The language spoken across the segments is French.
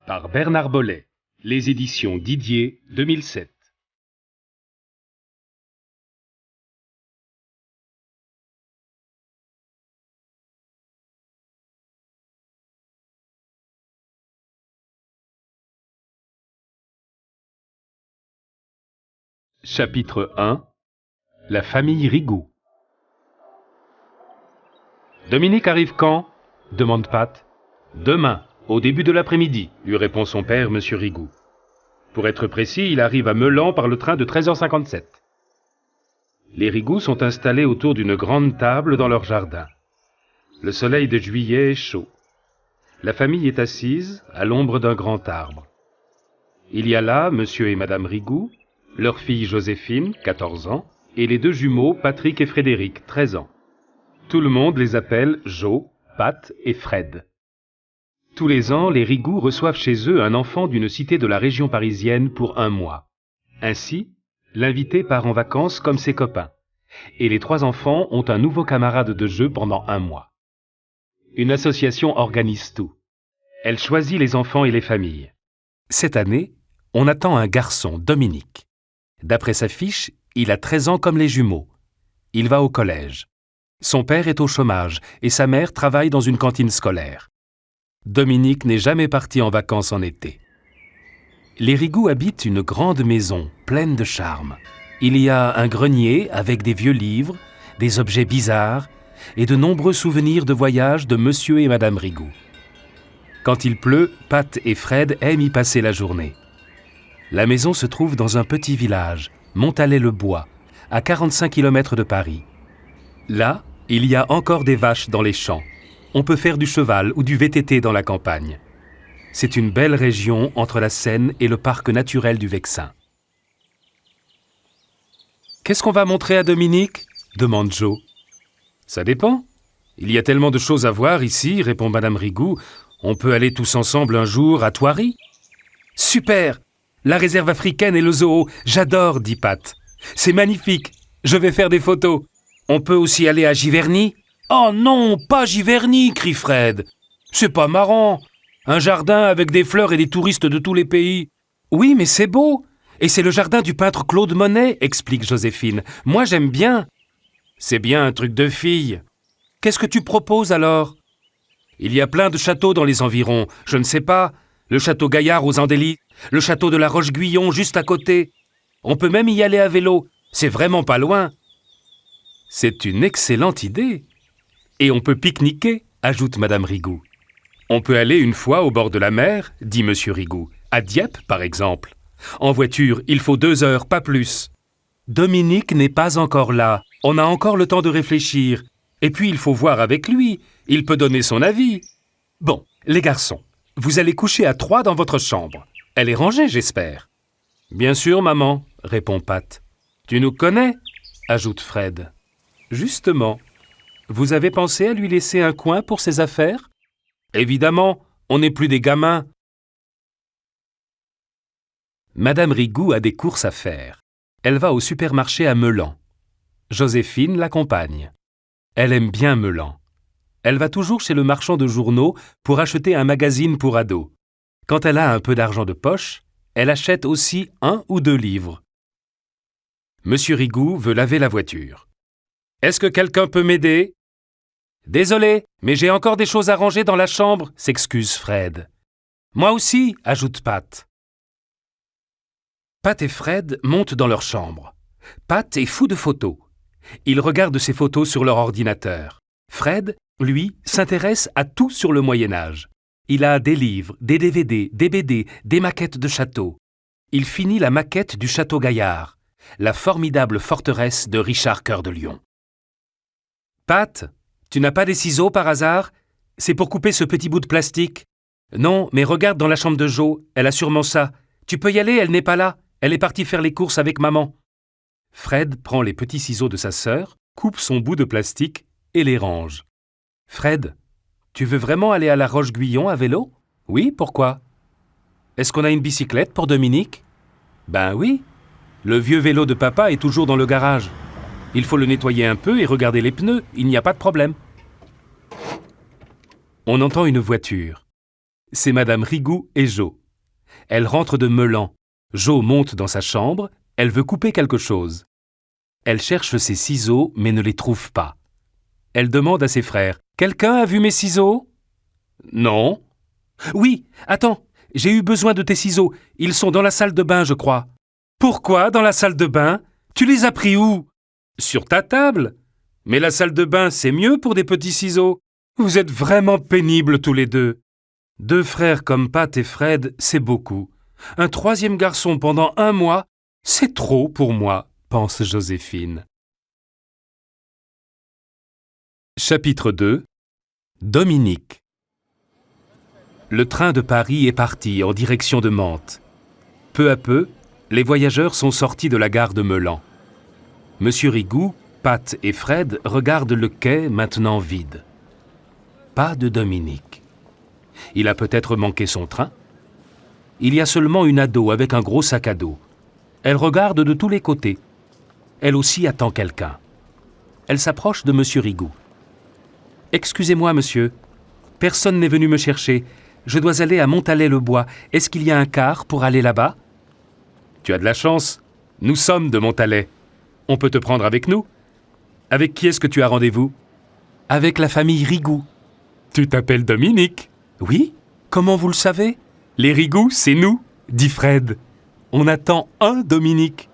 Par Bernard Bollet, les éditions Didier, 2007. Chapitre 1. La famille Rigoux. Dominique arrive quand? Demande Pat. Demain, au début de l'après-midi, lui répond son père, monsieur Rigoux. Pour être précis, il arrive à Meulan par le train de 13h57. Les Rigoux sont installés autour d'une grande table dans leur jardin. Le soleil de juillet est chaud. La famille est assise à l'ombre d'un grand arbre. Il y a là monsieur et madame Rigoux, leur fille Joséphine, 14 ans, et les deux jumeaux Patrick et Frédéric, 13 ans. Tout le monde les appelle Jo, Pat et Fred. Tous les ans, les Rigoux reçoivent chez eux un enfant d'une cité de la région parisienne pour 1 mois. Ainsi, l'invité part en vacances comme ses copains, et les 3 enfants ont un nouveau camarade de jeu pendant 1 mois. Une association organise tout. Elle choisit les enfants et les familles. Cette année, on attend un garçon, Dominique. D'après sa fiche, il a 13 ans comme les jumeaux. Il va au collège. Son père est au chômage et sa mère travaille dans une cantine scolaire. Dominique n'est jamais parti en vacances en été. Les Rigoux habitent une grande maison pleine de charme. Il y a un grenier avec des vieux livres, des objets bizarres et de nombreux souvenirs de voyage de monsieur et madame Rigoux. Quand il pleut, Pat et Fred aiment y passer la journée. La maison se trouve dans un petit village, Montalet-le-Bois, à 45 km de Paris. Là, il y a encore des vaches dans les champs. On peut faire du cheval ou du VTT dans la campagne. C'est une belle région entre la Seine et le parc naturel du Vexin. « Qu'est-ce qu'on va montrer à Dominique ?» demande Jo. « Ça dépend. Il y a tellement de choses à voir ici, répond madame Rigoux. On peut aller tous ensemble un jour à Thoiry. »« Super! La réserve africaine et le zoo, j'adore, dit Pat. C'est magnifique, je vais faire des photos. On peut aussi aller à Giverny. »« Oh non, pas Giverny, crie Fred. C'est pas marrant. Un jardin avec des fleurs et des touristes de tous les pays. »« Oui, mais c'est beau. Et c'est le jardin du peintre Claude Monet, explique Joséphine. Moi, j'aime bien. »« C'est bien un truc de fille. Qu'est-ce que tu proposes alors ? » Il y a plein de châteaux dans les environs, je ne sais pas. Le château Gaillard aux Andély, le château de la Roche-Guyon juste à côté. On peut même y aller à vélo, c'est vraiment pas loin. C'est une excellente idée. Et on peut pique-niquer, ajoute madame Rigoux. On peut aller une fois au bord de la mer, dit monsieur Rigoux, à Dieppe par exemple. En voiture, il faut 2 heures, pas plus. Dominique n'est pas encore là, on a encore le temps de réfléchir. Et puis il faut voir avec lui, il peut donner son avis. Bon, les garçons, vous allez coucher à 3 dans votre chambre. Elle est rangée, j'espère. Bien sûr, maman, répond Pat. Tu nous connais, ajoute Fred. Justement, vous avez pensé à lui laisser un coin pour ses affaires? Évidemment, on n'est plus des gamins. Madame Rigoux a des courses à faire. Elle va au supermarché à Meulan. Joséphine l'accompagne. Elle aime bien Meulan. Elle va toujours chez le marchand de journaux pour acheter un magazine pour ados. Quand elle a un peu d'argent de poche, elle achète aussi 1 ou 2 livres. Monsieur Rigoux veut laver la voiture. « Est-ce que quelqu'un peut m'aider ?»« Désolé, mais j'ai encore des choses à ranger dans la chambre, » s'excuse Fred. « Moi aussi, » ajoute Pat. Pat et Fred montent dans leur chambre. Pat est fou de photos. Il regarde ses photos sur leur ordinateur. Fred, lui, s'intéresse à tout sur le Moyen-Âge. Il a des livres, des DVD, des BD, des maquettes de châteaux. Il finit la maquette du château Gaillard, la formidable forteresse de Richard Cœur de Lion. « Pat, tu n'as pas des ciseaux par hasard? C'est pour couper ce petit bout de plastique. »« Non, mais regarde dans la chambre de Jo, elle a sûrement ça. Tu peux y aller, elle n'est pas là. Elle est partie faire les courses avec maman. » Fred prend les petits ciseaux de sa sœur, coupe son bout de plastique et les range. « Fred, tu veux vraiment aller à la Roche-Guyon à vélo? »« Oui, pourquoi? »« Est-ce qu'on a une bicyclette pour Dominique? »« Ben oui. Le vieux vélo de papa est toujours dans le garage. Il faut le nettoyer un peu et regarder les pneus, il n'y a pas de problème. » On entend une voiture. C'est Madame Rigoux et Jo. Elle rentre de Meulan. Jo monte dans sa chambre, elle veut couper quelque chose. Elle cherche ses ciseaux, mais ne les trouve pas. Elle demande à ses frères « Quelqu'un a vu mes ciseaux ?»« Non. »« Oui, attends, j'ai eu besoin de tes ciseaux. Ils sont dans la salle de bain, je crois. »« Pourquoi dans la salle de bain? Tu les as pris où ?»« Sur ta table. Mais la salle de bain, c'est mieux pour des petits ciseaux. Vous êtes vraiment pénibles tous les deux. » Deux frères comme Pat et Fred, c'est beaucoup. Un troisième garçon pendant 1 mois, c'est trop pour moi, pense Joséphine. Chapitre 2. Dominique. Le train de Paris est parti en direction de Mantes. Peu à peu, les voyageurs sont sortis de la gare de Meulan. Monsieur Rigoux, Pat et Fred regardent le quai maintenant vide. Pas de Dominique. Il a peut-être manqué son train. Il y a seulement une ado avec un gros sac à dos. Elle regarde de tous les côtés. Elle aussi attend quelqu'un. Elle s'approche de Monsieur Rigoux. « Excusez-moi, monsieur. Personne n'est venu me chercher. Je dois aller à Montalet-le-Bois. Est-ce qu'il y a un car pour aller là-bas ?»« Tu as de la chance. Nous sommes de Montalet. On peut te prendre avec nous. Avec qui est-ce que tu as rendez-vous ?»« Avec la famille Rigoux. »« Tu t'appelles Dominique ?»« Oui. Comment vous le savez ?»« Les Rigoux, c'est nous, dit Fred. On attend un Dominique. »«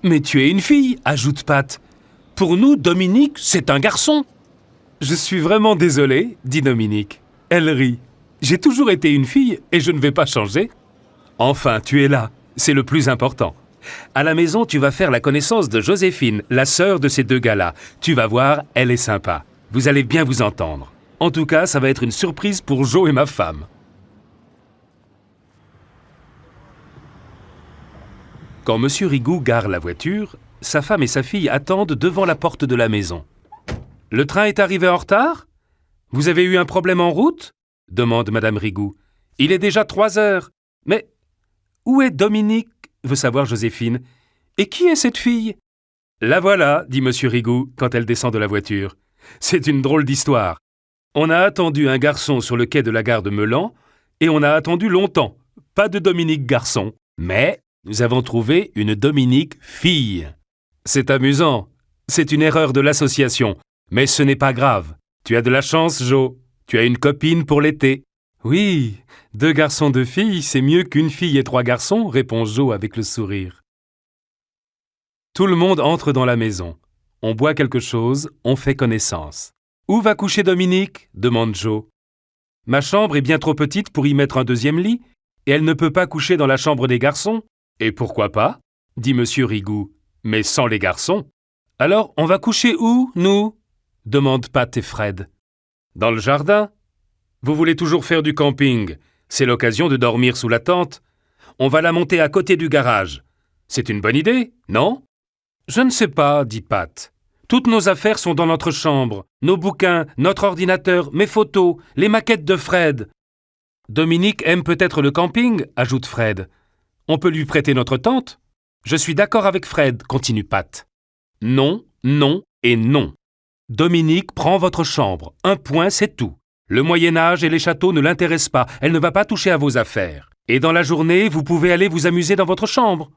Mais tu es une fille, ajoute Pat. Pour nous, Dominique, c'est un garçon. » « Je suis vraiment désolé, dit Dominique. Elle rit. J'ai toujours été une fille et je ne vais pas changer. Enfin, tu es là, c'est le plus important. À la maison, tu vas faire la connaissance de Joséphine, la sœur de ces deux gars-là. Tu vas voir, elle est sympa. Vous allez bien vous entendre. En tout cas, ça va être une surprise pour Jo et ma femme. Quand Monsieur Rigoux gare la voiture, sa femme et sa fille attendent devant la porte de la maison. « Le train est arrivé en retard ? Vous avez eu un problème en route ?» demande Madame Rigoux. « Il est déjà 3 heures. Mais où est Dominique ?» veut savoir Joséphine. « Et qui est cette fille ?»« La voilà, dit Monsieur Rigoux quand elle descend de la voiture. C'est une drôle d'histoire. On a attendu un garçon sur le quai de la gare de Meulan et on a attendu longtemps. Pas de Dominique garçon. Mais nous avons trouvé une Dominique fille. C'est amusant. C'est une erreur de l'association. Mais ce n'est pas grave. Tu as de la chance, Jo. Tu as une copine pour l'été. »« Oui, 2 garçons, 2 filles, c'est mieux qu'une fille et 3 garçons, répond Jo avec le sourire. Tout le monde entre dans la maison. On boit quelque chose, on fait connaissance. « Où va coucher Dominique ?» demande Jo. « Ma chambre est bien trop petite pour y mettre un 2e lit, et elle ne peut pas coucher dans la chambre des garçons. »« Et pourquoi pas ?» dit Monsieur Rigoux. « Mais sans les garçons. »« Alors, on va coucher où, nous ?» demandent Pat et Fred. « Dans le jardin. Vous voulez toujours faire du camping. C'est l'occasion de dormir sous la tente. On va la monter à côté du garage. C'est une bonne idée, non ?»« Je ne sais pas, dit Pat. Toutes nos affaires sont dans notre chambre. Nos bouquins, notre ordinateur, mes photos, les maquettes de Fred. »« Dominique aime peut-être le camping, ajoute Fred. On peut lui prêter notre tente ? » ?»« Je suis d'accord avec Fred, continue Pat. Non, non et non. Dominique prend votre chambre. Un point, c'est tout. Le Moyen-Âge et les châteaux ne l'intéressent pas. Elle ne va pas toucher à vos affaires. Et dans la journée, vous pouvez aller vous amuser dans votre chambre.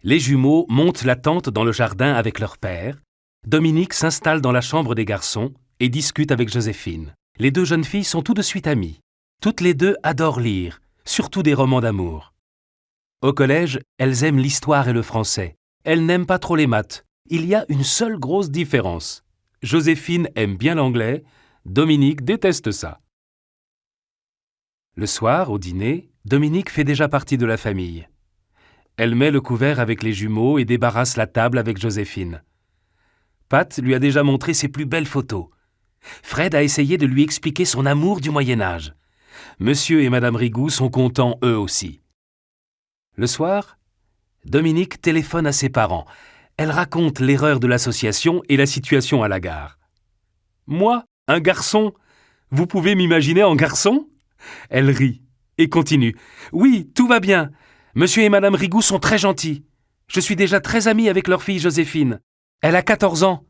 Les jumeaux montent la tente dans le jardin avec leur père. Dominique s'installe dans la chambre des garçons et discute avec Joséphine. Les 2 jeunes filles sont tout de suite amies. Toutes les 2 adorent lire, surtout des romans d'amour. Au collège, elles aiment l'histoire et le français. Elles n'aiment pas trop les maths. Il y a une seule grosse différence. Joséphine aime bien l'anglais, Dominique déteste ça. Le soir, au dîner, Dominique fait déjà partie de la famille. Elle met le couvert avec les jumeaux et débarrasse la table avec Joséphine. Pat lui a déjà montré ses plus belles photos. Fred a essayé de lui expliquer son amour du Moyen-Âge. Monsieur et Madame Rigoux sont contents eux aussi. Le soir, Dominique téléphone à ses parents. Elle raconte l'erreur de l'association et la situation à la gare. « Moi, un garçon ? Vous pouvez m'imaginer en garçon ?» Elle rit et continue. « Oui, tout va bien. Monsieur et Madame Rigoux sont très gentils. Je suis déjà très amie avec leur fille Joséphine. Elle a 14 ans.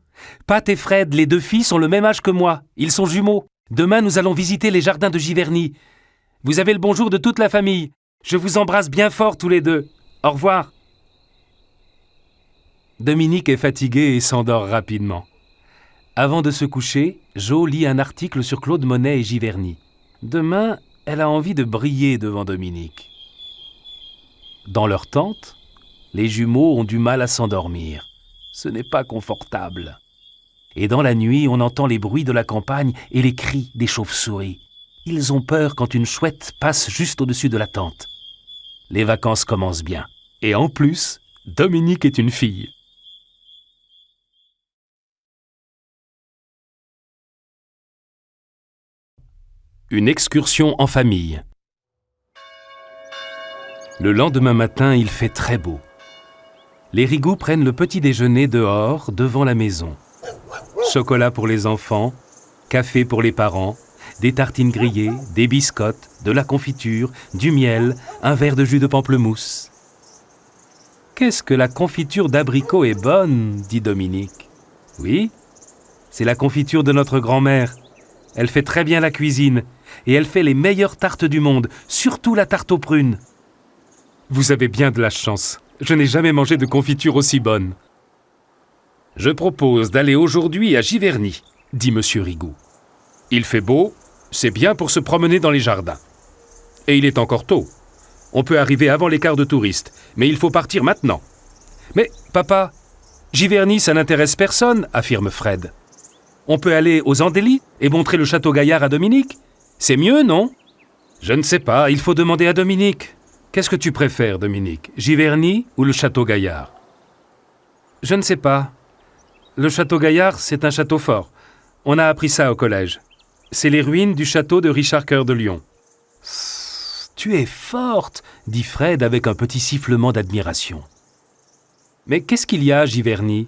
Pat et Fred, les 2 filles, sont le même âge que moi. Ils sont jumeaux. Demain, nous allons visiter les jardins de Giverny. Vous avez le bonjour de toute la famille. Je vous embrasse bien fort tous les deux. Au revoir. Dominique est fatigué et s'endort rapidement. Avant de se coucher, Jo lit un article sur Claude Monet et Giverny. Demain, elle a envie de briller devant Dominique. Dans leur tente, les jumeaux ont du mal à s'endormir. Ce n'est pas confortable. Et dans la nuit, on entend les bruits de la campagne et les cris des chauves-souris. Ils ont peur quand une chouette passe juste au-dessus de la tente. Les vacances commencent bien. Et en plus, Dominique est une fille. Une excursion en famille. Le lendemain matin, il fait très beau. Les Rigoux prennent le petit déjeuner dehors, devant la maison. Chocolat pour les enfants, café pour les parents, des tartines grillées, des biscottes, de la confiture, du miel, un verre de jus de pamplemousse. « Qu'est-ce que la confiture d'abricot est bonne !» dit Dominique. « Oui, c'est la confiture de notre grand-mère. Elle fait très bien la cuisine et elle fait les meilleures tartes du monde, surtout la tarte aux prunes. »« Vous avez bien de la chance. Je n'ai jamais mangé de confiture aussi bonne. »« Je propose d'aller aujourd'hui à Giverny, » dit Monsieur Rigoux. « Il fait beau, c'est bien pour se promener dans les jardins. Et il est encore tôt. On peut arriver avant les quarts de touristes, mais il faut partir maintenant. »« Mais, papa, Giverny, ça n'intéresse personne, » affirme Fred. « On peut aller aux Andély et montrer le château Gaillard à Dominique. C'est mieux, non ? » « Je ne sais pas, il faut demander à Dominique. Qu'est-ce que tu préfères, Dominique, Giverny ou le château Gaillard ? » « Je ne sais pas. Le château Gaillard, c'est un château fort. On a appris ça au collège. C'est les ruines du château de Richard Cœur de Lion. »« Tu es forte, » dit Fred avec un petit sifflement d'admiration. « Mais qu'est-ce qu'il y a à Giverny ? »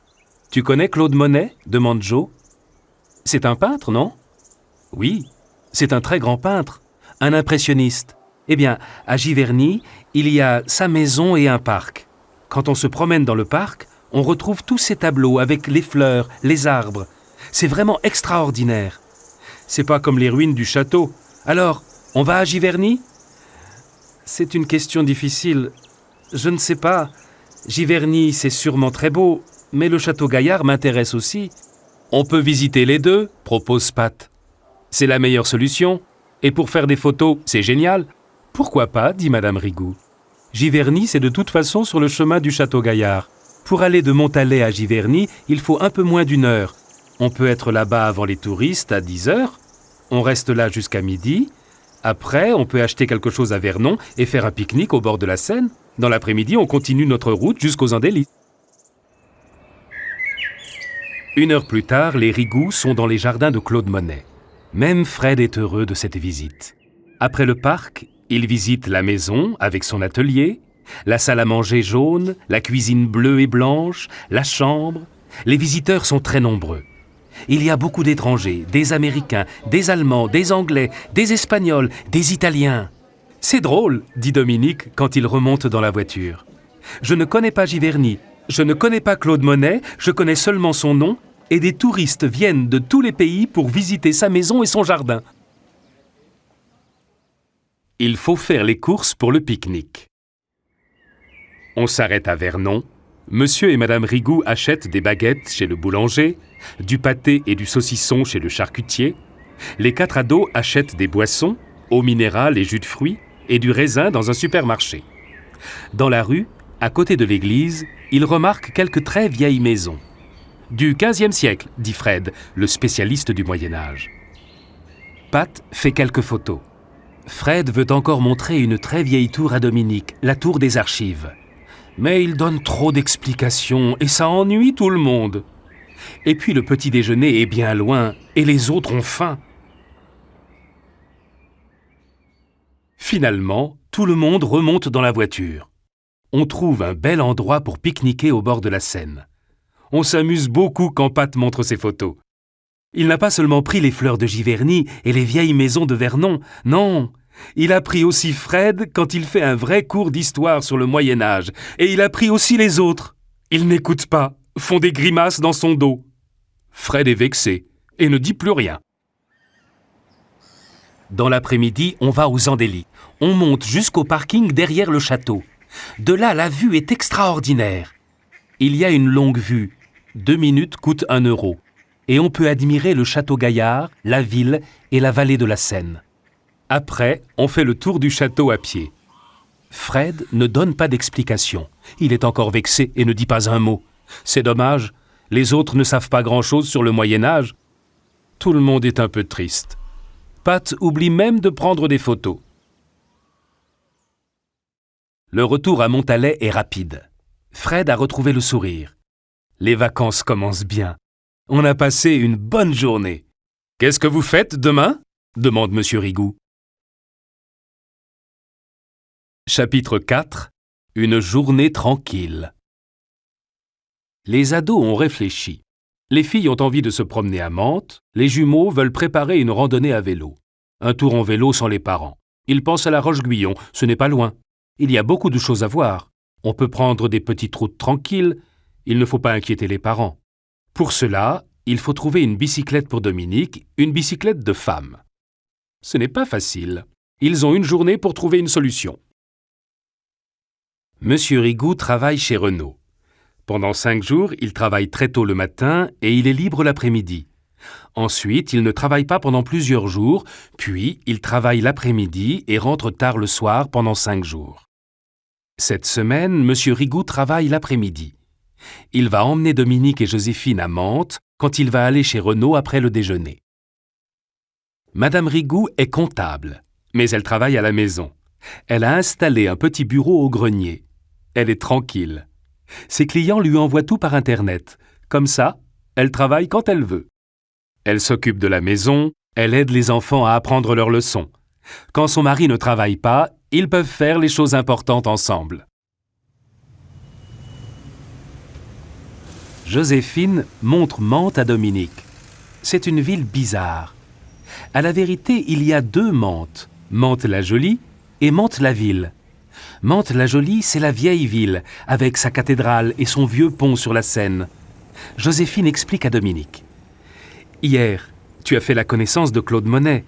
« Tu connais Claude Monet ? Demande Jo. « C'est un peintre, non ? » ?»« Oui, c'est un très grand peintre, un impressionniste. Eh bien, à Giverny, il y a sa maison et un parc. Quand on se promène dans le parc, on retrouve tous ces tableaux avec les fleurs, les arbres. C'est vraiment extraordinaire. C'est pas comme les ruines du château. Alors, on va à Giverny ? C'est une question difficile. Je ne sais pas. Giverny, c'est sûrement très beau, mais le château Gaillard m'intéresse aussi. On peut visiter les deux, propose Pat. C'est la meilleure solution. Et pour faire des photos, c'est génial. Pourquoi pas, dit Madame Rigoux. Giverny, c'est de toute façon sur le chemin du château Gaillard. Pour aller de Montalet à Giverny, il faut un peu moins d'1 heure. On peut être là-bas avant les touristes à 10 heures. On reste là jusqu'à midi. Après, on peut acheter quelque chose à Vernon et faire un pique-nique au bord de la Seine. Dans l'après-midi, on continue notre route jusqu'aux Andély. 1 heure plus tard, les Rigoux sont dans les jardins de Claude Monet. Même Fred est heureux de cette visite. Après le parc, il visite la maison avec son atelier, la salle à manger jaune, la cuisine bleue et blanche, la chambre. Les visiteurs sont très nombreux. Il y a beaucoup d'étrangers, des Américains, des Allemands, des Anglais, des Espagnols, des Italiens. « C'est drôle, » dit Dominique quand il remonte dans la voiture. « Je ne connais pas Giverny, je ne connais pas Claude Monet, je connais seulement son nom, et des touristes viennent de tous les pays pour visiter sa maison et son jardin. » Il faut faire les courses pour le pique-nique. On s'arrête à Vernon. Monsieur et Madame Rigoux achètent des baguettes chez le boulanger, du pâté et du saucisson chez le charcutier. Les 4 ados achètent des boissons, eau minérale et jus de fruits, et du raisin dans un supermarché. Dans la rue, à côté de l'église, ils remarquent quelques très vieilles maisons. « Du XVe siècle », dit Fred, le spécialiste du Moyen-Âge. Pat fait quelques photos. Fred veut encore montrer une très vieille tour à Dominique, la tour des archives. Mais il donne trop d'explications et ça ennuie tout le monde. Et puis le petit déjeuner est bien loin et les autres ont faim. Finalement, tout le monde remonte dans la voiture. On trouve un bel endroit pour pique-niquer au bord de la Seine. On s'amuse beaucoup quand Pat montre ses photos. Il n'a pas seulement pris les fleurs de Giverny et les vieilles maisons de Vernon, non. Il a pris aussi Fred quand il fait un vrai cours d'histoire sur le Moyen-Âge. Et il a pris aussi les autres. Ils n'écoutent pas, font des grimaces dans son dos. Fred est vexé et ne dit plus rien. Dans l'après-midi, on va aux Andély. On monte jusqu'au parking derrière le château. De là, la vue est extraordinaire. Il y a une longue vue. 2 minutes coûtent 1 euro. Et on peut admirer le château Gaillard, la ville et la vallée de la Seine. Après, on fait le tour du château à pied. Fred ne donne pas d'explication. Il est encore vexé et ne dit pas un mot. C'est dommage, les autres ne savent pas grand-chose sur le Moyen-Âge. Tout le monde est un peu triste. Pat oublie même de prendre des photos. Le retour à Montalet est rapide. Fred a retrouvé le sourire. Les vacances commencent bien. On a passé une bonne journée. « Qu'est-ce que vous faites demain ?» demande M. Rigoux. Chapitre 4. Une journée tranquille. Les ados ont réfléchi. Les filles ont envie de se promener à Mantes, les jumeaux veulent préparer une randonnée à vélo. Un tour en vélo sans les parents. Ils pensent à la Roche-Guyon, ce n'est pas loin. Il y a beaucoup de choses à voir. On peut prendre des petites routes tranquilles, il ne faut pas inquiéter les parents. Pour cela, il faut trouver une bicyclette pour Dominique, une bicyclette de femme. Ce n'est pas facile. Ils ont une journée pour trouver une solution. Monsieur Rigoux travaille chez Renault. Pendant 5 jours, il travaille très tôt le matin et il est libre l'après-midi. Ensuite, il ne travaille pas pendant plusieurs jours, puis il travaille l'après-midi et rentre tard le soir pendant 5 jours. Cette semaine, Monsieur Rigoux travaille l'après-midi. Il va emmener Dominique et Joséphine à Mantes quand il va aller chez Renault après le déjeuner. Madame Rigoux est comptable, mais elle travaille à la maison. Elle a installé un petit bureau au grenier. Elle est tranquille. Ses clients lui envoient tout par Internet. Comme ça, elle travaille quand elle veut. Elle s'occupe de la maison, elle aide les enfants à apprendre leurs leçons. Quand son mari ne travaille pas, ils peuvent faire les choses importantes ensemble. Joséphine montre Mantes à Dominique. C'est une ville bizarre. À la vérité, il y a 2 Mantes, Mantes-la-Jolie et Mantes-la-Ville. Mantes-la-Jolie, c'est la vieille ville, avec sa cathédrale et son vieux pont sur la Seine. Joséphine explique à Dominique. Hier, tu as fait la connaissance de Claude Monet.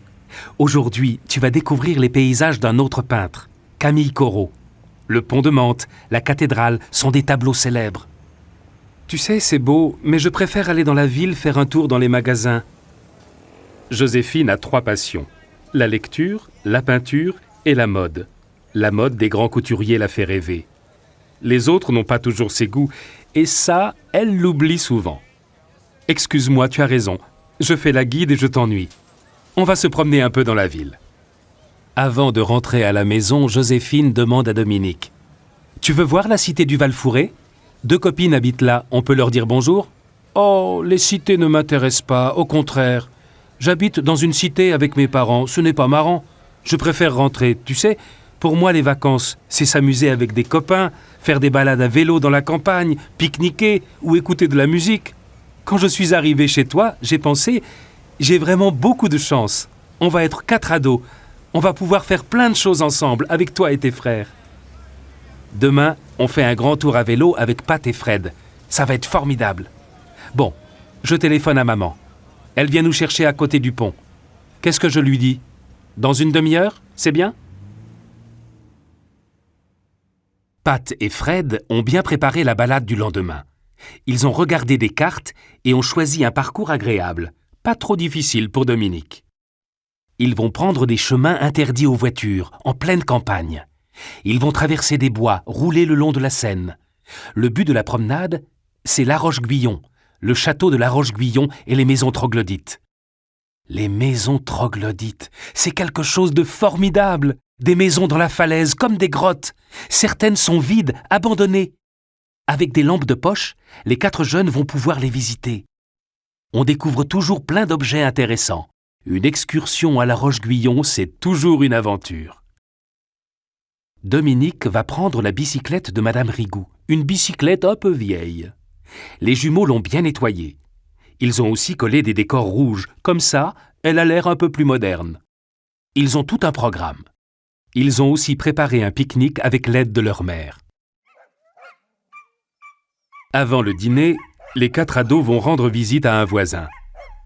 Aujourd'hui, tu vas découvrir les paysages d'un autre peintre, Camille Corot. Le pont de Mantes, la cathédrale sont des tableaux célèbres. Tu sais, c'est beau, mais je préfère aller dans la ville faire un tour dans les magasins. Joséphine a 3 passions. La lecture, la peinture et la mode. La mode des grands couturiers la fait rêver. Les autres n'ont pas toujours ses goûts, et ça, elle l'oublie souvent. Excuse-moi, tu as raison. Je fais la guide et je t'ennuie. On va se promener un peu dans la ville. Avant de rentrer à la maison, Joséphine demande à Dominique. Tu veux voir la cité du Val-Fouré ? 2 copines habitent là, on peut leur dire bonjour ? Oh, les cités ne m'intéressent pas, au contraire. J'habite dans une cité avec mes parents, ce n'est pas marrant. Je préfère rentrer, tu sais. Pour moi, les vacances, c'est s'amuser avec des copains, faire des balades à vélo dans la campagne, pique-niquer ou écouter de la musique. Quand je suis arrivé chez toi, j'ai pensé, j'ai vraiment beaucoup de chance. On va être 4 ados. On va pouvoir faire plein de choses ensemble avec toi et tes frères. Demain, on fait un grand tour à vélo avec Pat et Fred. Ça va être formidable. Bon, je téléphone à maman. Elle vient nous chercher à côté du pont. Qu'est-ce que je lui dis ? Dans une demi-heure, c'est bien ? Pat et Fred ont bien préparé la balade du lendemain. Ils ont regardé des cartes et ont choisi un parcours agréable, pas trop difficile pour Dominique. Ils vont prendre des chemins interdits aux voitures, en pleine campagne. Ils vont traverser des bois, rouler le long de la Seine. Le but de la promenade, c'est la Roche-Guyon, le château de la Roche-Guyon et les maisons troglodytes. Les maisons troglodytes, c'est quelque chose de formidable. Des maisons dans la falaise, comme des grottes. Certaines sont vides, abandonnées. Avec des lampes de poche, les 4 jeunes vont pouvoir les visiter. On découvre toujours plein d'objets intéressants. Une excursion à la Roche-Guyon, c'est toujours une aventure. Dominique va prendre la bicyclette de Madame Rigoux, une bicyclette un peu vieille. Les jumeaux l'ont bien nettoyée. Ils ont aussi collé des décors rouges, comme ça, elle a l'air un peu plus moderne. Ils ont tout un programme. Ils ont aussi préparé un pique-nique avec l'aide de leur mère. Avant le dîner, les 4 ados vont rendre visite à un voisin.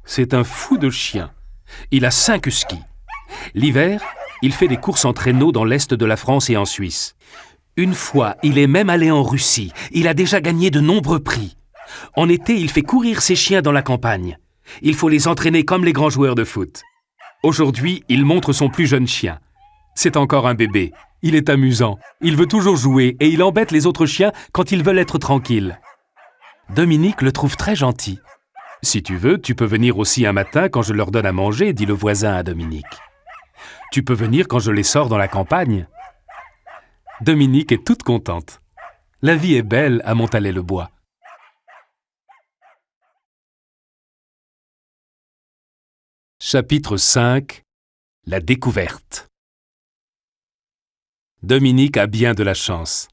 C'est un fou de chien. Il a 5 skis. L'hiver, il fait des courses en traîneau dans l'est de la France et en Suisse. Une fois, il est même allé en Russie. Il a déjà gagné de nombreux prix. En été, il fait courir ses chiens dans la campagne. Il faut les entraîner comme les grands joueurs de foot. Aujourd'hui, il montre son plus jeune chien. C'est encore un bébé. Il est amusant. Il veut toujours jouer et il embête les autres chiens quand ils veulent être tranquilles. Dominique le trouve très gentil. « Si tu veux, tu peux venir aussi un matin quand je leur donne à manger, » dit le voisin à Dominique. « Tu peux venir quand je les sors dans la campagne. » Dominique est toute contente. La vie est belle à Montalet-le-Bois. Chapitre 5. La découverte. Dominique a bien de la chance.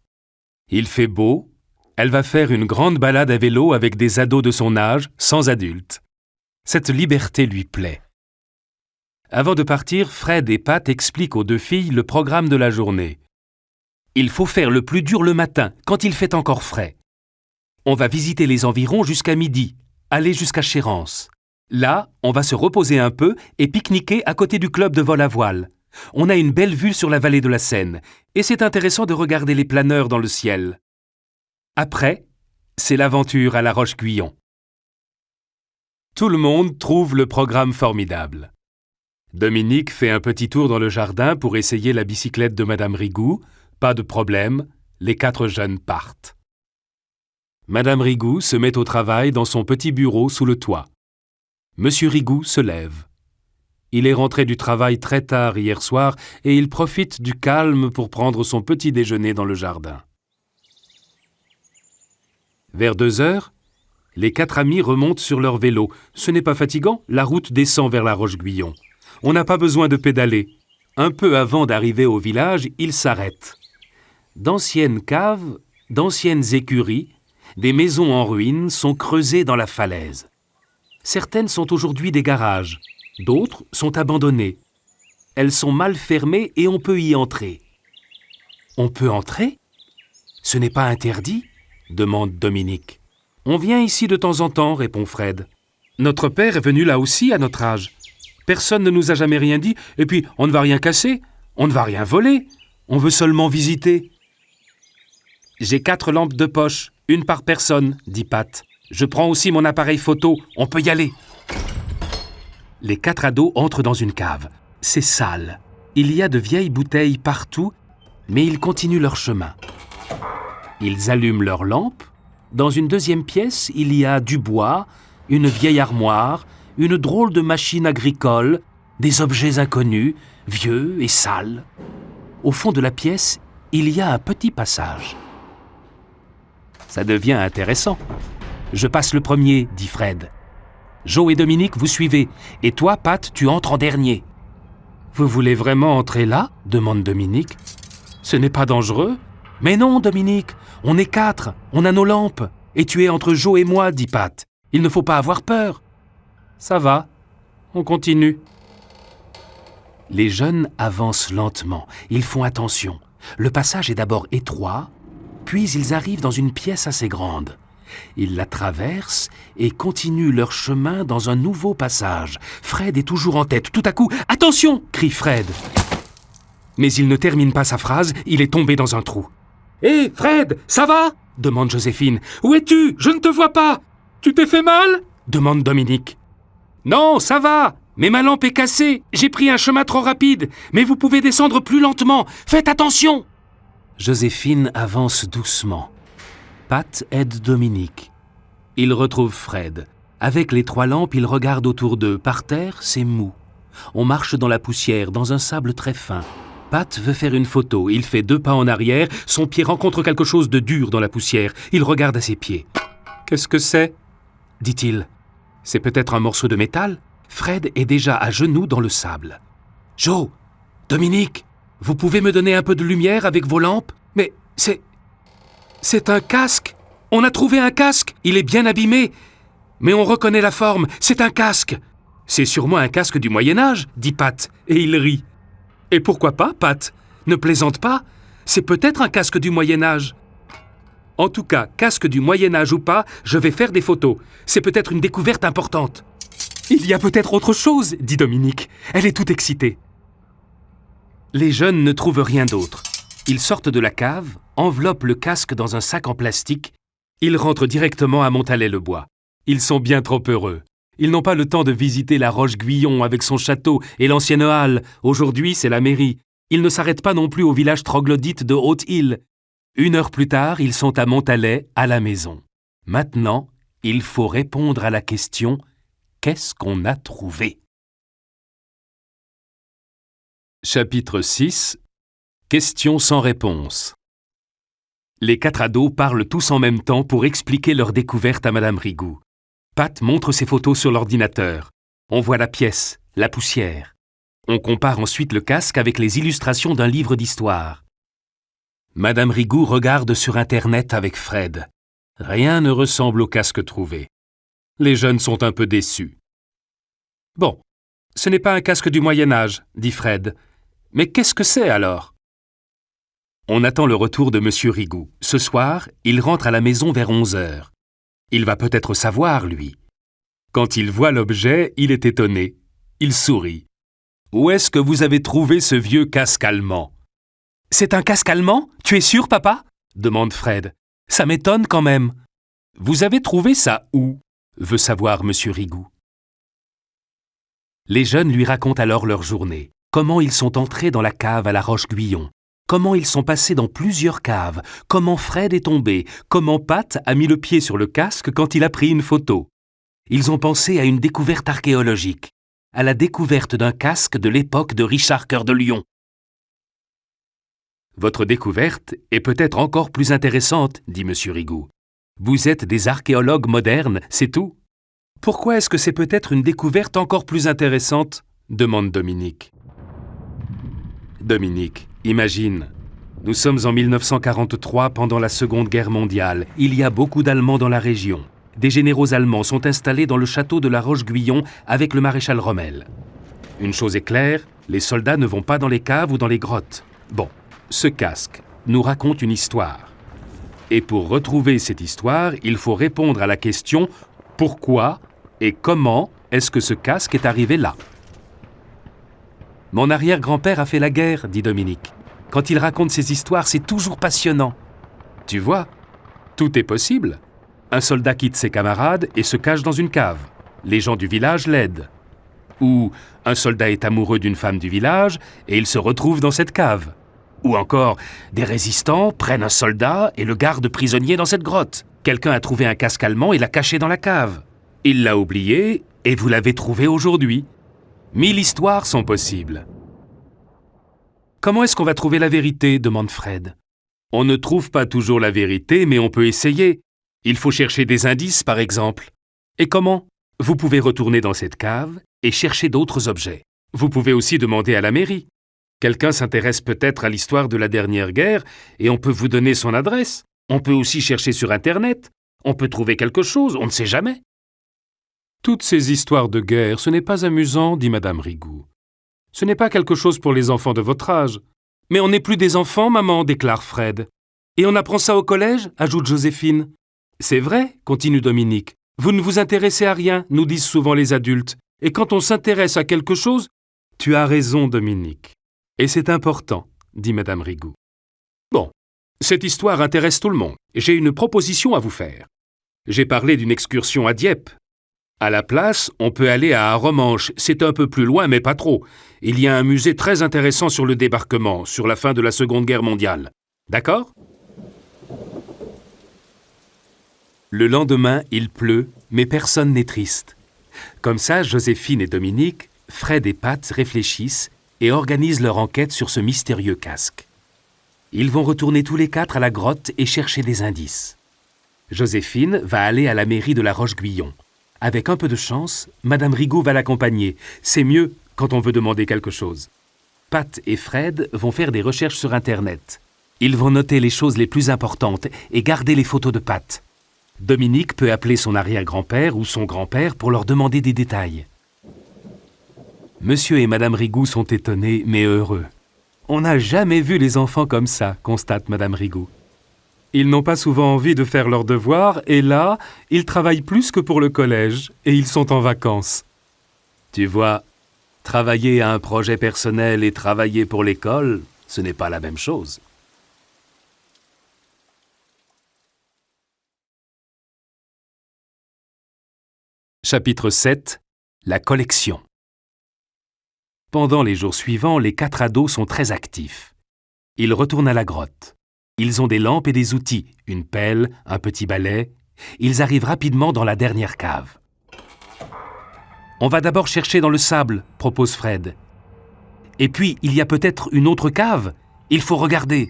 Il fait beau. Elle va faire une grande balade à vélo avec des ados de son âge, sans adultes. Cette liberté lui plaît. Avant de partir, Fred et Pat expliquent aux deux filles le programme de la journée. Il faut faire le plus dur le matin, quand il fait encore frais. On va visiter les environs jusqu'à midi, aller jusqu'à Chérence. Là, on va se reposer un peu et pique-niquer à côté du club de vol à voile. On a une belle vue sur la vallée de la Seine, et c'est intéressant de regarder les planeurs dans le ciel. Après, c'est l'aventure à La Roche-Guyon. Tout le monde trouve le programme formidable. Dominique fait un petit tour dans le jardin pour essayer la bicyclette de Madame Rigoux. Pas de problème, les 4 jeunes partent. Madame Rigoux se met au travail dans son petit bureau sous le toit. Monsieur Rigoux se lève. Il est rentré du travail très tard hier soir et il profite du calme pour prendre son petit déjeuner dans le jardin. Vers 2 heures, les 4 amis remontent sur leur vélo. Ce n'est pas fatigant, la route descend vers La Roche-Guyon. On n'a pas besoin de pédaler. Un peu avant d'arriver au village, ils s'arrêtent. D'anciennes caves, d'anciennes écuries, des maisons en ruine sont creusées dans la falaise. Certaines sont aujourd'hui des garages, d'autres sont abandonnées. Elles sont mal fermées et on peut y entrer. On peut entrer ? Ce n'est pas interdit ? Demande Dominique. On vient ici de temps en temps, répond Fred. Notre père est venu là aussi à notre âge. Personne ne nous a jamais rien dit, et puis on ne va rien casser, on ne va rien voler, on veut seulement visiter. J'ai 4 lampes de poche, une par personne, dit Pat. Je prends aussi mon appareil photo, on peut y aller. Les 4 ados entrent dans une cave. C'est sale. Il y a de vieilles bouteilles partout, mais ils continuent leur chemin. Ils allument leurs lampes. Dans une deuxième pièce, il y a du bois, une vieille armoire, une drôle de machine agricole, des objets inconnus, vieux et sales. Au fond de la pièce, il y a un petit passage. Ça devient intéressant. Je passe le premier, dit Fred. Joe et Dominique, vous suivez. Et toi, Pat, tu entres en dernier. Vous voulez vraiment entrer là ? Demande Dominique. Ce n'est pas dangereux ? Mais non, Dominique, on est 4, on a nos lampes. Et tu es entre Joe et moi, dit Pat. Il ne faut pas avoir peur. Ça va, on continue. Les jeunes avancent lentement, ils font attention. Le passage est d'abord étroit, puis ils arrivent dans une pièce assez grande. Ils la traversent et continuent leur chemin dans un nouveau passage. Fred est toujours en tête. Tout à coup, « Attention !» crie Fred. Mais il ne termine pas sa phrase, il est tombé dans un trou. « Hé, Fred, ça va ?» demande Joséphine. « Où es-tu ? Je ne te vois pas !»« Tu t'es fait mal ?» demande Dominique. « Non, ça va, mais ma lampe est cassée. J'ai pris un chemin trop rapide, mais vous pouvez descendre plus lentement. Faites attention !» Joséphine avance doucement. Pat aide Dominique. Il retrouve Fred. Avec les 3 lampes, il regarde autour d'eux. Par terre, c'est mou. On marche dans la poussière, dans un sable très fin. Pat veut faire une photo. Il fait 2 pas en arrière. Son pied rencontre quelque chose de dur dans la poussière. Il regarde à ses pieds. « Qu'est-ce que c'est ?» dit-il. « C'est peut-être un morceau de métal ?» Fred est déjà à genoux dans le sable. « Joe, Dominique, vous pouvez me donner un peu de lumière avec vos lampes ? Mais c'est un casque. On a trouvé un casque. Il est bien abîmé. Mais on reconnaît la forme. C'est un casque. C'est sûrement un casque du Moyen-Âge, dit Pat, et il rit. Et pourquoi pas, Pat ? Ne plaisante pas. C'est peut-être un casque du Moyen-Âge. En tout cas, casque du Moyen-Âge ou pas, je vais faire des photos. C'est peut-être une découverte importante. Il y a peut-être autre chose, dit Dominique. Elle est toute excitée. Les jeunes ne trouvent rien d'autre. Ils sortent de la cave, enveloppent le casque dans un sac en plastique. Ils rentrent directement à Montalet-le-Bois. Ils sont bien trop heureux. Ils n'ont pas le temps de visiter la Roche-Guyon avec son château et l'ancienne halle. Aujourd'hui, c'est la mairie. Ils ne s'arrêtent pas non plus au village troglodyte de Haute-Île. 1 heure plus tard, ils sont à Montalet, à la maison. Maintenant, il faut répondre à la question « Qu'est-ce qu'on a trouvé ?» Chapitre 6. Questions sans réponse. Les 4 ados parlent tous en même temps pour expliquer leur découverte à Madame Rigoux. Pat montre ses photos sur l'ordinateur. On voit la pièce, la poussière. On compare ensuite le casque avec les illustrations d'un livre d'histoire. Madame Rigoux regarde sur Internet avec Fred. Rien ne ressemble au casque trouvé. Les jeunes sont un peu déçus. « Bon, ce n'est pas un casque du Moyen-Âge, dit Fred. Mais qu'est-ce que c'est alors ?» On attend le retour de Monsieur Rigoux. Ce soir, il rentre à la maison vers 11 heures. Il va peut-être savoir, lui. Quand il voit l'objet, il est étonné. Il sourit. « Où est-ce que vous avez trouvé ce vieux casque allemand ?»« C'est un casque allemand ? Tu es sûr, papa ?» demande Fred. « Ça m'étonne quand même. »« Vous avez trouvé ça où ?» veut savoir Monsieur Rigoux. Les jeunes lui racontent alors leur journée. Comment ils sont entrés dans la cave à la Roche-Guyon. Comment ils sont passés dans plusieurs caves. Comment Fred est tombé. Comment Pat a mis le pied sur le casque quand il a pris une photo. Ils ont pensé à une découverte archéologique. À la découverte d'un casque de l'époque de Richard Cœur de Lion. Votre découverte est peut-être encore plus intéressante, dit Monsieur Rigoux. Vous êtes des archéologues modernes, c'est tout. Pourquoi est-ce que c'est peut-être une découverte encore plus intéressante ? Demande Dominique. Dominique, imagine. Nous sommes en 1943 pendant la Seconde Guerre mondiale. Il y a beaucoup d'Allemands dans la région. Des généraux allemands sont installés dans le château de la Roche-Guyon avec le maréchal Rommel. Une chose est claire, les soldats ne vont pas dans les caves ou dans les grottes. Bon, ce casque nous raconte une histoire. Et pour retrouver cette histoire, il faut répondre à la question « Pourquoi et comment est-ce que ce casque est arrivé là ?» Mon arrière-grand-père a fait la guerre, dit Dominique. Quand il raconte ses histoires, c'est toujours passionnant. Tu vois, tout est possible. Un soldat quitte ses camarades et se cache dans une cave. Les gens du village l'aident. Ou un soldat est amoureux d'une femme du village et il se retrouve dans cette cave. Ou encore, des résistants prennent un soldat et le gardent prisonnier dans cette grotte. Quelqu'un a trouvé un casque allemand et l'a caché dans la cave. Il l'a oublié et vous l'avez trouvé aujourd'hui. 1000 histoires sont possibles. Comment est-ce qu'on va trouver la vérité ? Demande Fred. On ne trouve pas toujours la vérité, mais on peut essayer. Il faut chercher des indices, par exemple. Et comment ? Vous pouvez retourner dans cette cave et chercher d'autres objets. Vous pouvez aussi demander à la mairie. Quelqu'un s'intéresse peut-être à l'histoire de la dernière guerre et on peut vous donner son adresse. On peut aussi chercher sur Internet. On peut trouver quelque chose, on ne sait jamais. Toutes ces histoires de guerre, ce n'est pas amusant, dit Madame Rigoux. Ce n'est pas quelque chose pour les enfants de votre âge. Mais on n'est plus des enfants, maman, déclare Fred. Et on apprend ça au collège, ajoute Joséphine. C'est vrai, continue Dominique. Vous ne vous intéressez à rien, nous disent souvent les adultes. Et quand on s'intéresse à quelque chose, tu as raison, Dominique. Et c'est important, dit Madame Rigoux. Bon, cette histoire intéresse tout le monde. J'ai une proposition à vous faire. J'ai parlé d'une excursion à Dieppe. À la place, on peut aller à Arromanches. C'est un peu plus loin, mais pas trop. Il y a un musée très intéressant sur le débarquement, sur la fin de la Seconde Guerre mondiale. D'accord ? Le lendemain, il pleut, mais personne n'est triste. Comme ça, Joséphine et Dominique, Fred et Pat réfléchissent et organisent leur enquête sur ce mystérieux casque. Ils vont retourner tous les 4 à la grotte et chercher des indices. Joséphine va aller à la mairie de la Roche-Guyon. Avec un peu de chance, Madame Rigoux va l'accompagner. C'est mieux quand on veut demander quelque chose. Pat et Fred vont faire des recherches sur Internet. Ils vont noter les choses les plus importantes et garder les photos de Pat. Dominique peut appeler son arrière-grand-père ou son grand-père pour leur demander des détails. Monsieur et Madame Rigoux sont étonnés, mais heureux. On n'a jamais vu les enfants comme ça, constate Madame Rigoux. Ils n'ont pas souvent envie de faire leurs devoirs, et là, ils travaillent plus que pour le collège, et ils sont en vacances. Tu vois, Travailler à un projet personnel et travailler pour l'école, ce n'est pas la même chose. Chapitre 7. La collection. Pendant les jours suivants, les 4 ados sont très actifs. Ils retournent à la grotte. Ils ont des lampes et des outils, une pelle, un petit balai. Ils arrivent rapidement dans la dernière cave. On va d'abord chercher dans le sable, propose Fred. Et puis, il y a peut-être une autre cave. Il faut regarder.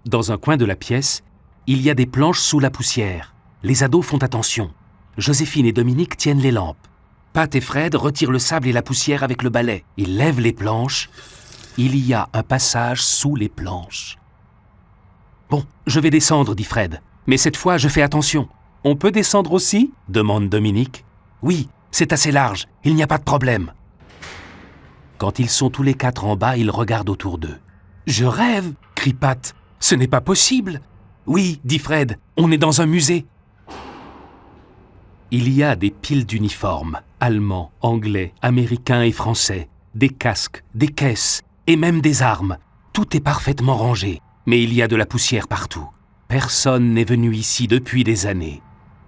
Dans un coin de la pièce, il y a des planches sous la poussière. Les ados font attention. Joséphine et Dominique tiennent les lampes. Pat et Fred retirent le sable et la poussière avec le balai. Ils lèvent les planches. Il y a un passage sous les planches. « Bon, je vais descendre, dit Fred. Mais cette fois, je fais attention. »« On peut descendre aussi ?» demande Dominique. « Oui, c'est assez large. Il n'y a pas de problème. » Quand ils sont tous les 4 en bas, ils regardent autour d'eux. « Je rêve !» crie Pat. « Ce n'est pas possible !»« Oui, dit Fred, on est dans un musée. » Il y a des piles d'uniformes, allemands, anglais, américains et français, des casques, des caisses et même des armes. Tout est parfaitement rangé, mais il y a de la poussière partout. Personne n'est venu ici depuis des années.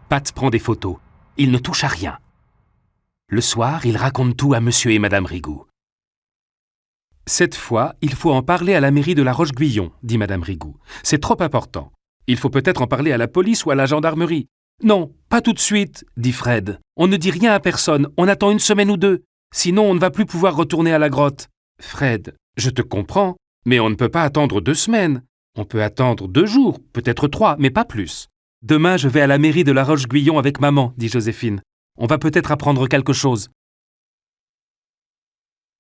Pat prend des photos. Il ne touche à rien. Le soir, il raconte tout à monsieur et madame Rigoux. « Cette fois, il faut en parler à la mairie de La Roche-Guyon, dit madame Rigoux. C'est trop important. Il faut peut-être en parler à la police ou à la gendarmerie. »« Non, pas tout de suite, dit Fred. On ne dit rien à personne, on attend 1 semaine ou 2. Sinon, on ne va plus pouvoir retourner à la grotte. »« Fred, je te comprends, mais on ne peut pas attendre 2 semaines. On peut attendre 2 jours, peut-être 3, mais pas plus. Demain, je vais à la mairie de La Roche-Guyon avec maman, dit Joséphine. On va peut-être apprendre quelque chose.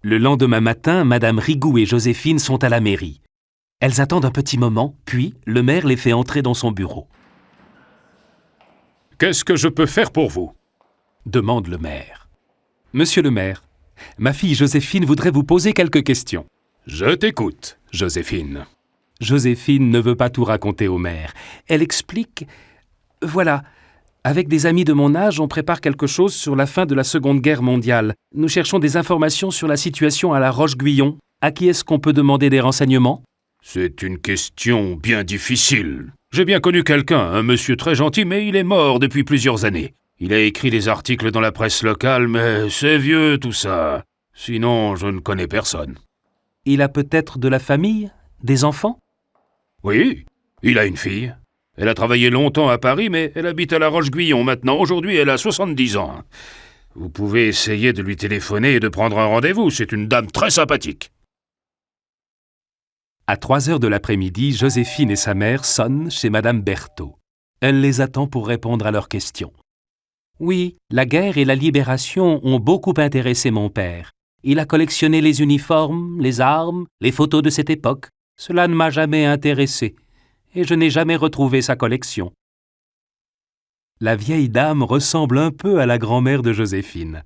Le lendemain matin, madame Rigoux et Joséphine sont à la mairie. Elles attendent un petit moment, puis le maire les fait entrer dans son bureau. « Qu'est-ce que je peux faire pour vous ?» demande le maire. « Monsieur le maire, ma fille Joséphine voudrait vous poser quelques questions. »« Je t'écoute, Joséphine. » Joséphine ne veut pas tout raconter au maire. Elle explique « Voilà, avec des amis de mon âge, on prépare quelque chose sur la fin de la Seconde Guerre mondiale. Nous cherchons des informations sur la situation à La Roche-Guyon. À qui est-ce qu'on peut demander des renseignements ?»« C'est une question bien difficile. J'ai bien connu quelqu'un, un monsieur très gentil, mais il est mort depuis plusieurs années. Il a écrit des articles dans la presse locale, mais c'est vieux tout ça. Sinon, je ne connais personne. »« Il a peut-être de la famille, des enfants ?»« Oui, il a une fille. Elle a travaillé longtemps à Paris, mais elle habite à La Roche-Guyon maintenant. Aujourd'hui, elle a 70 ans. Vous pouvez essayer de lui téléphoner et de prendre un rendez-vous. C'est une dame très sympathique. » À 3 heures de l'après-midi, Joséphine et sa mère sonnent chez madame Berthaud. Elle les attend pour répondre à leurs questions. « Oui, la guerre et la libération ont beaucoup intéressé mon père. Il a collectionné les uniformes, les armes, les photos de cette époque. Cela ne m'a jamais intéressé. Et je n'ai jamais retrouvé sa collection. » La vieille dame ressemble un peu à la grand-mère de Joséphine.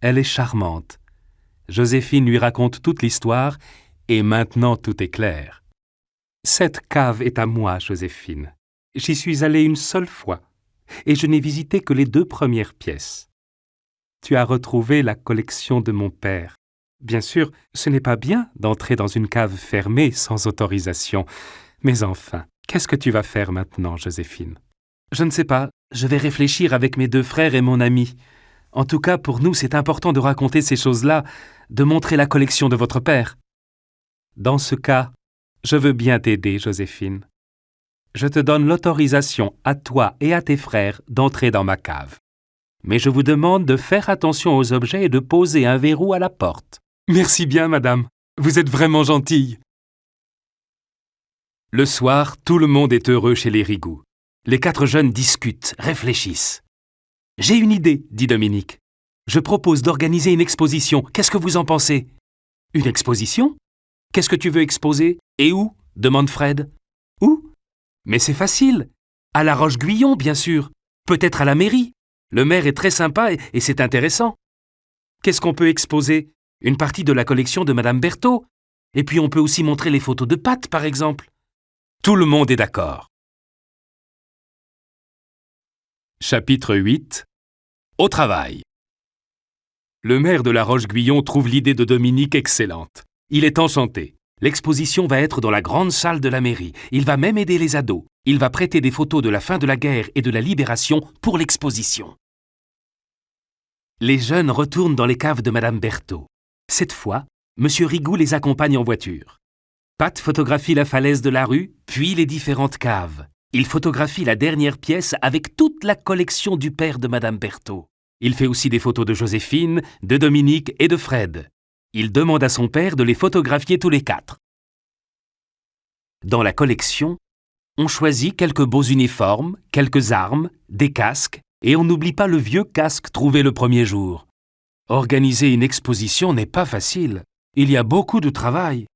Elle est charmante. Joséphine lui raconte toute l'histoire et maintenant tout est clair. « Cette cave est à moi, Joséphine. J'y suis allée une seule fois et je n'ai visité que les 2 premières pièces. Tu as retrouvé la collection de mon père. Bien sûr, ce n'est pas bien d'entrer dans une cave fermée sans autorisation. Mais enfin, qu'est-ce que tu vas faire maintenant, Joséphine ? » ?»« Je ne sais pas, je vais réfléchir avec mes 2 frères et mon ami. En tout cas, pour nous, c'est important de raconter ces choses-là, de montrer la collection de votre père. »« Dans ce cas, je veux bien t'aider, Joséphine. Je te donne l'autorisation à toi et à tes frères d'entrer dans ma cave. Mais je vous demande de faire attention aux objets et de poser un verrou à la porte. »« Merci bien, madame. Vous êtes vraiment gentille. » Le soir, tout le monde est heureux chez les Rigoux. Les 4 jeunes discutent, réfléchissent. « J'ai une idée, dit Dominique. Je propose d'organiser une exposition. Qu'est-ce que vous en pensez ? » ?»« Une exposition ? Qu'est-ce que tu veux exposer ? Et où ? demande Fred. « Où ? Mais c'est facile. À La Roche-Guyon, bien sûr. Peut-être à la mairie. Le maire est très sympa et c'est intéressant. Qu'est-ce qu'on peut exposer ? Une partie de la collection de madame Berthaud. Et puis on peut aussi montrer les photos de Pat, par exemple. » Tout le monde est d'accord. Chapitre 8. Au travail. Le maire de La Roche-Guyon trouve l'idée de Dominique excellente. Il est enchanté. L'exposition va être dans la grande salle de la mairie. Il va même aider les ados. Il va prêter des photos de la fin de la guerre et de la libération pour l'exposition. Les jeunes retournent dans les caves de Madame Berthaud. Cette fois, Monsieur Rigoux les accompagne en voiture. Pat photographie la falaise de la rue, puis les différentes caves. Il photographie la dernière pièce avec toute la collection du père de Madame Berthaud. Il fait aussi des photos de Joséphine, de Dominique et de Fred. Il demande à son père de les photographier tous les 4. Dans la collection, on choisit quelques beaux uniformes, quelques armes, des casques, et on n'oublie pas le vieux casque trouvé le premier jour. Organiser une exposition n'est pas facile. Il y a beaucoup de travail.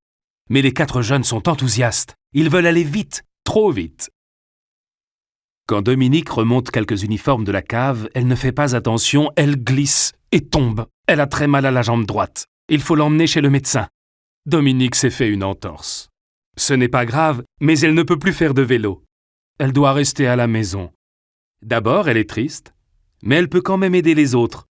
Mais les 4 jeunes sont enthousiastes. Ils veulent aller vite, trop vite. Quand Dominique remonte quelques uniformes de la cave, elle ne fait pas attention, elle glisse et tombe. Elle a très mal à la jambe droite. Il faut l'emmener chez le médecin. Dominique s'est fait une entorse. Ce n'est pas grave, mais elle ne peut plus faire de vélo. Elle doit rester à la maison. D'abord, elle est triste, mais elle peut quand même aider les autres.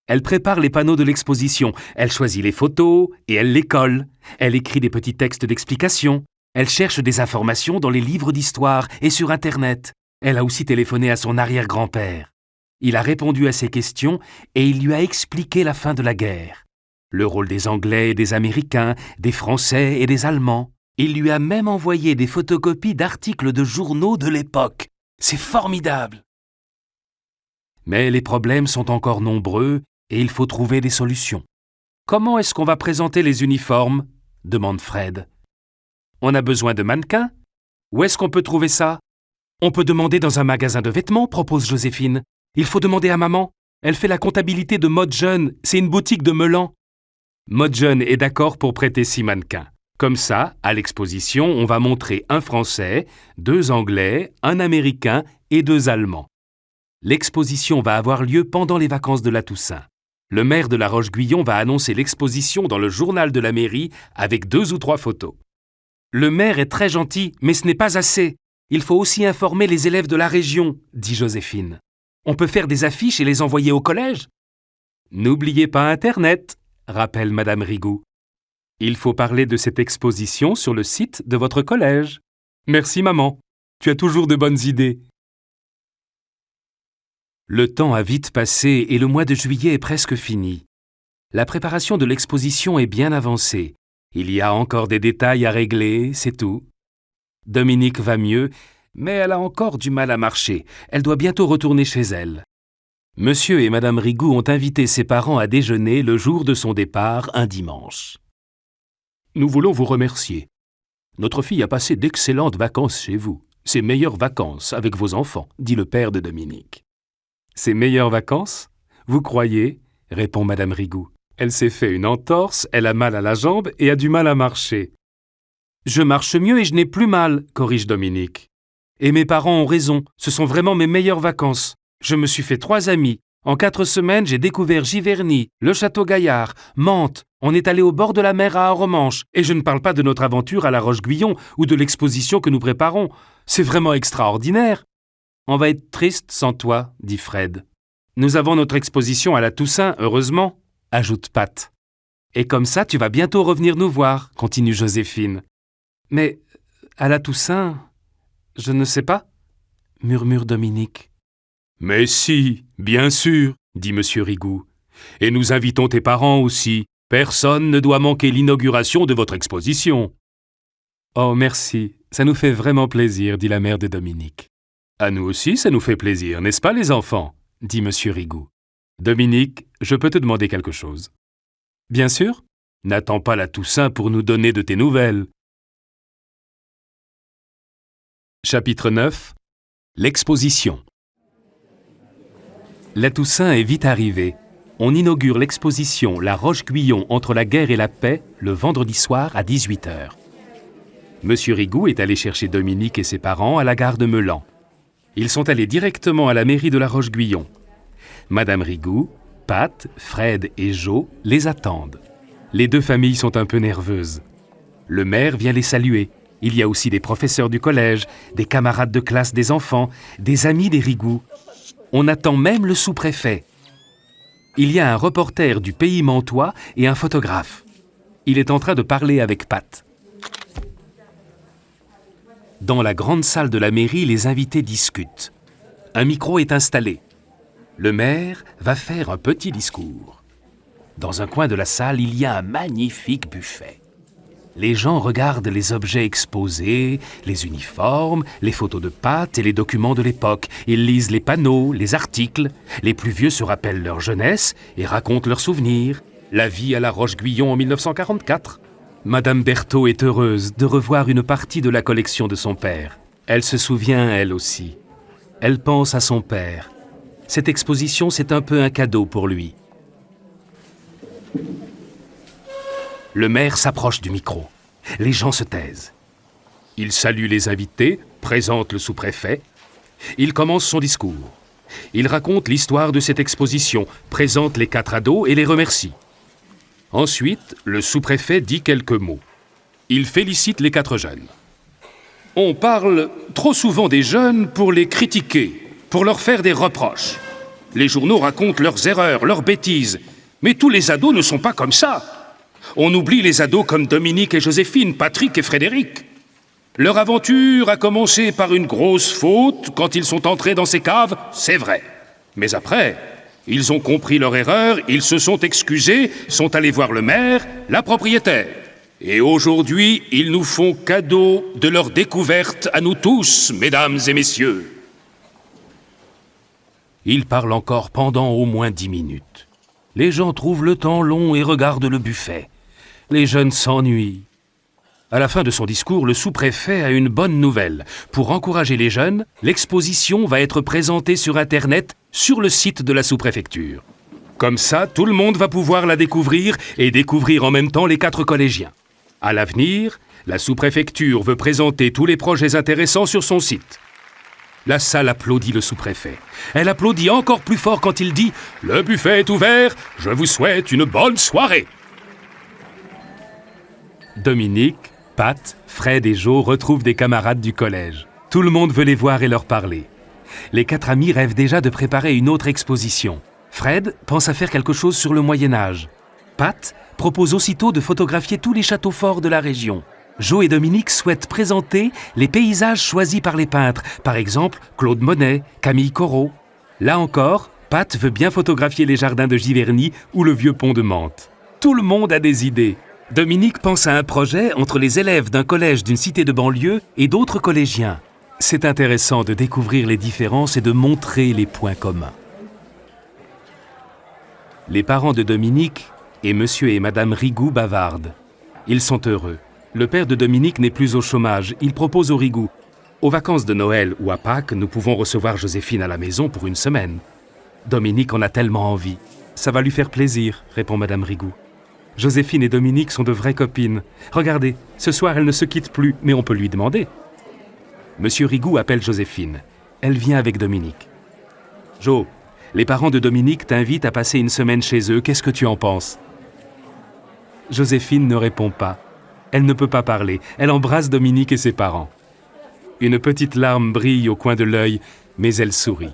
Elle prépare les panneaux de l'exposition, elle choisit les photos et elle les colle. Elle écrit des petits textes d'explication. Elle cherche des informations dans les livres d'histoire et sur Internet. Elle a aussi téléphoné à son arrière-grand-père. Il a répondu à ses questions et il lui a expliqué la fin de la guerre. Le rôle des Anglais et des Américains, des Français et des Allemands. Il lui a même envoyé des photocopies d'articles de journaux de l'époque. C'est formidable! Mais les problèmes sont encore nombreux et il faut trouver des solutions. Comment est-ce qu'on va présenter les uniformes? Demande Fred. On a besoin de mannequins? Où est-ce qu'on peut trouver ça? On peut demander dans un magasin de vêtements, propose Joséphine. Il faut demander à maman. Elle fait la comptabilité de Mode Jeune, c'est une boutique de Meulan. Mode Jeune est d'accord pour prêter 6 mannequins. Comme ça, à l'exposition, on va montrer un Français, 2 Anglais, un Américain et 2 Allemands. L'exposition va avoir lieu pendant les vacances de la Toussaint. Le maire de La Roche-Guyon va annoncer l'exposition dans le journal de la mairie avec 2 ou 3 photos. Le maire est très gentil, mais ce n'est pas assez. Il faut aussi informer les élèves de la région, dit Joséphine. On peut faire des affiches et les envoyer au collège? N'oubliez pas Internet, rappelle Madame Rigoux. Il faut parler de cette exposition sur le site de votre collège. Merci maman, tu as toujours de bonnes idées. Le temps a vite passé et le mois de juillet est presque fini. La préparation de l'exposition est bien avancée. Il y a encore des détails à régler, c'est tout. Dominique va mieux, mais elle a encore du mal à marcher. Elle doit bientôt retourner chez elle. Monsieur et Madame Rigoux ont invité ses parents à déjeuner le jour de son départ, un dimanche. Nous voulons vous remercier. Notre fille a passé d'excellentes vacances chez vous. Ses meilleures vacances avec vos enfants, dit le père de Dominique. Ses meilleures vacances? Vous croyez? Répond Madame Rigoux. Elle s'est fait une entorse, elle a mal à la jambe et a du mal à marcher. Je marche mieux et je n'ai plus mal, corrige Dominique. Et mes parents ont raison, ce sont vraiment mes meilleures vacances. Je me suis fait 3 amis. En 4 semaines, j'ai découvert Giverny, le Château Gaillard, Mantes. On est allé au bord de la mer à Arromanches. Et je ne parle pas de notre aventure à La Roche-Guyon ou de l'exposition que nous préparons. C'est vraiment extraordinaire. On va être triste sans toi, dit Fred. Nous avons notre exposition à la Toussaint, heureusement, ajoute Pat. Et comme ça, tu vas bientôt revenir nous voir, continue Joséphine. Mais à la Toussaint, je ne sais pas, murmure Dominique. Mais si, bien sûr, dit Monsieur Rigoux. Et nous invitons tes parents aussi. Personne ne doit manquer l'inauguration de votre exposition. Oh, merci, ça nous fait vraiment plaisir, dit la mère de Dominique. À nous aussi, ça nous fait plaisir, n'est-ce pas les enfants? Dit Monsieur Rigoux. Dominique, je peux te demander quelque chose. Bien sûr. N'attends pas la Toussaint pour nous donner de tes nouvelles. Chapitre 9. L'exposition. La Toussaint est vite arrivée. On inaugure l'exposition La Roche-Guyon entre la guerre et la paix le vendredi soir à 18h. Monsieur Rigoux est allé chercher Dominique et ses parents à la gare de Meulan. Ils sont allés directement à la mairie de La Roche-Guyon. Madame Rigoux, Pat, Fred et Jo les attendent. Les 2 familles sont un peu nerveuses. Le maire vient les saluer. Il y a aussi des professeurs du collège, des camarades de classe des enfants, des amis des Rigoux. On attend même le sous-préfet. Il y a un reporter du Pays Mantois et un photographe. Il est en train de parler avec Pat. Dans la grande salle de la mairie, les invités discutent. Un micro est installé. Le maire va faire un petit discours. Dans un coin de la salle, il y a un magnifique buffet. Les gens regardent les objets exposés, les uniformes, les photos de Pat et les documents de l'époque. Ils lisent les panneaux, les articles. Les plus vieux se rappellent leur jeunesse et racontent leurs souvenirs. La vie à la Roche-Guyon en 1944. Madame Berthaud est heureuse de revoir une partie de la collection de son père. Elle se souvient, elle aussi. Elle pense à son père. Cette exposition, c'est un peu un cadeau pour lui. Le maire s'approche du micro. Les gens se taisent. Il salue les invités, présente le sous-préfet. Il commence son discours. Il raconte l'histoire de cette exposition, présente les 4 ados et les remercie. Ensuite, le sous-préfet dit quelques mots. Il félicite les 4 jeunes. On parle trop souvent des jeunes pour les critiquer, pour leur faire des reproches. Les journaux racontent leurs erreurs, leurs bêtises. Mais tous les ados ne sont pas comme ça. On oublie les ados comme Dominique et Joséphine, Patrick et Frédéric. Leur aventure a commencé par une grosse faute quand ils sont entrés dans ces caves, c'est vrai. Mais après, ils ont compris leur erreur, ils se sont excusés, sont allés voir le maire, la propriétaire. Et aujourd'hui, ils nous font cadeau de leur découverte à nous tous, mesdames et messieurs. Il parle encore pendant au moins 10 minutes. Les gens trouvent le temps long et regardent le buffet. Les jeunes s'ennuient. À la fin de son discours, le sous-préfet a une bonne nouvelle. Pour encourager les jeunes, l'exposition va être présentée sur Internet, sur le site de la sous-préfecture. Comme ça, tout le monde va pouvoir la découvrir et découvrir en même temps les 4 collégiens. À l'avenir, la sous-préfecture veut présenter tous les projets intéressants sur son site. La salle applaudit le sous-préfet. Elle applaudit encore plus fort quand il dit « Le buffet est ouvert, je vous souhaite une bonne soirée !» Dominique, Pat, Fred et Joe retrouvent des camarades du collège. Tout le monde veut les voir et leur parler. Les 4 amis rêvent déjà de préparer une autre exposition. Fred pense à faire quelque chose sur le Moyen-Âge. Pat propose aussitôt de photographier tous les châteaux forts de la région. Joe et Dominique souhaitent présenter les paysages choisis par les peintres, par exemple Claude Monet, Camille Corot. Là encore, Pat veut bien photographier les jardins de Giverny ou le vieux pont de Mantes. Tout le monde a des idées. Dominique pense à un projet entre les élèves d'un collège d'une cité de banlieue et d'autres collégiens. C'est intéressant de découvrir les différences et de montrer les points communs. Les parents de Dominique et monsieur et madame Rigoux bavardent. Ils sont heureux. Le père de Dominique n'est plus au chômage. Il propose au Rigoux. Aux vacances de Noël ou à Pâques, nous pouvons recevoir Joséphine à la maison pour une semaine. Dominique en a tellement envie. Ça va lui faire plaisir, répond madame Rigoux. Joséphine et Dominique sont de vraies copines. Regardez, ce soir elles ne se quittent plus, mais on peut lui demander. Monsieur Rigoux appelle Joséphine. Elle vient avec Dominique. Jo, les parents de Dominique t'invitent à passer une semaine chez eux. Qu'est-ce que tu en penses ? Joséphine ne répond pas. Elle ne peut pas parler. Elle embrasse Dominique et ses parents. Une petite larme brille au coin de l'œil, mais elle sourit.